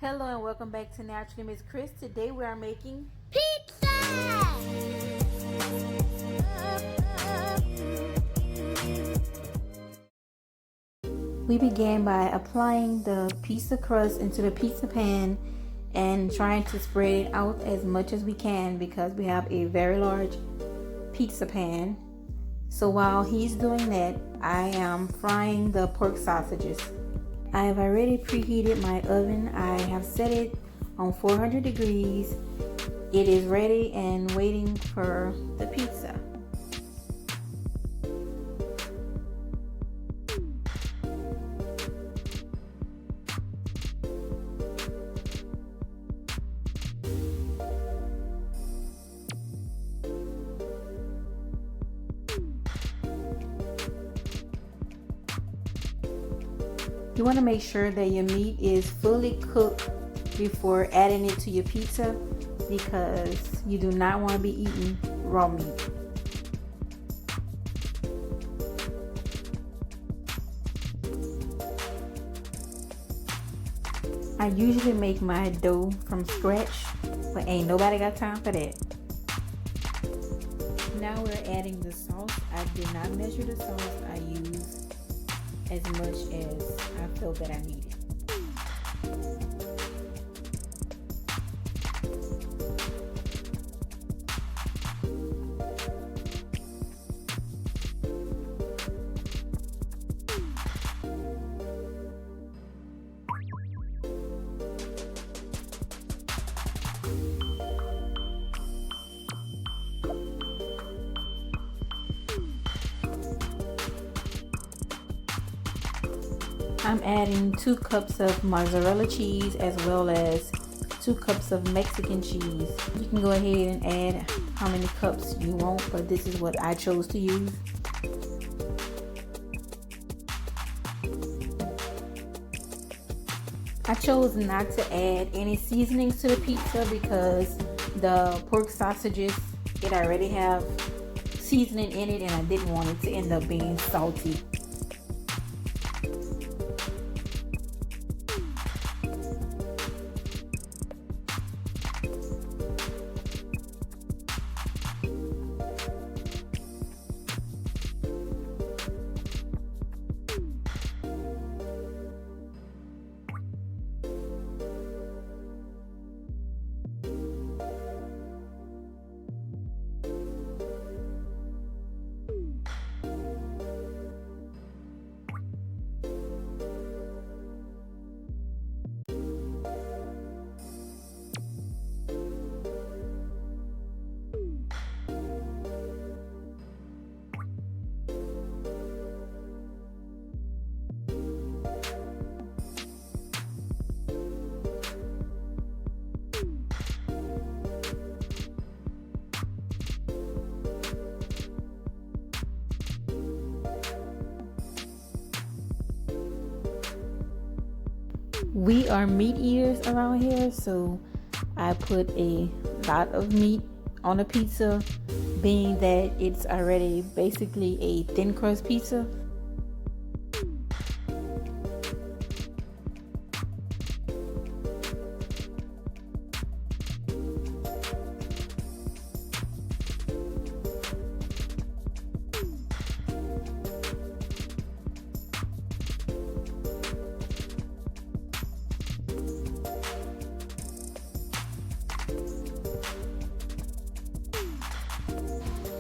Hello and welcome back to Naturally Miss Kris. Today we are making pizza! We began by applying the pizza crust into the pizza pan and trying to spread it out as much as we can because we have a very large pizza pan. So while he's doing that, I am frying the pork sausages. I have already preheated my oven. I have set it on 400 degrees. It is ready and waiting for the pizza. You want to make sure that your meat is fully cooked before adding it to your pizza because you do not want to be eating raw meat. I usually make my dough from scratch, but ain't nobody got time for that. Now we're adding the sauce. I did not measure the sauce. I used as much as I felt that I needed. I'm adding 2 cups of mozzarella cheese as well as 2 cups of Mexican cheese. You can go ahead and add how many cups you want, but this is what I chose to use. I chose not to add any seasonings to the pizza because the pork sausages, it already have seasoning in it and I didn't want it to end up being salty. We are meat eaters around here, so I put a lot of meat on the pizza, being that it's already basically a thin crust pizza.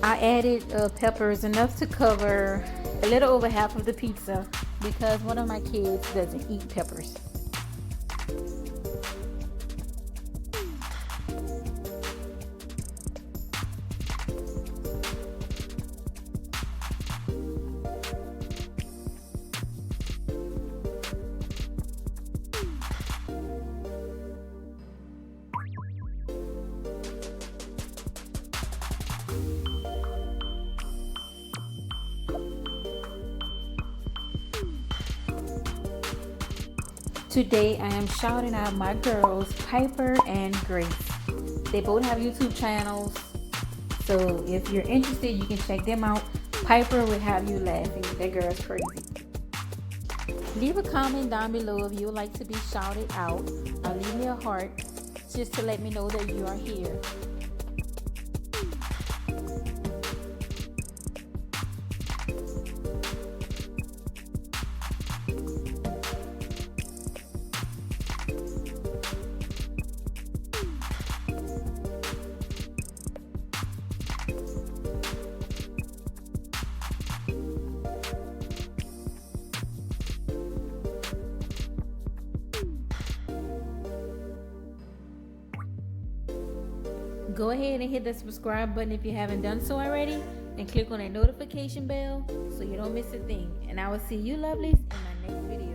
I added peppers enough to cover a little over half of the pizza because one of my kids doesn't eat peppers. Today I am shouting out my girls, Piper and Grace. They both have YouTube channels, so if you're interested, you can check them out. Piper will have you laughing. That girl's crazy. Leave a comment down below if you would like to be shouted out. Leave me heart just to let me know that you are here. Go ahead and hit the subscribe button if you haven't done so already, and click on that notification bell so you don't miss a thing. And I will see you lovelies in my next video.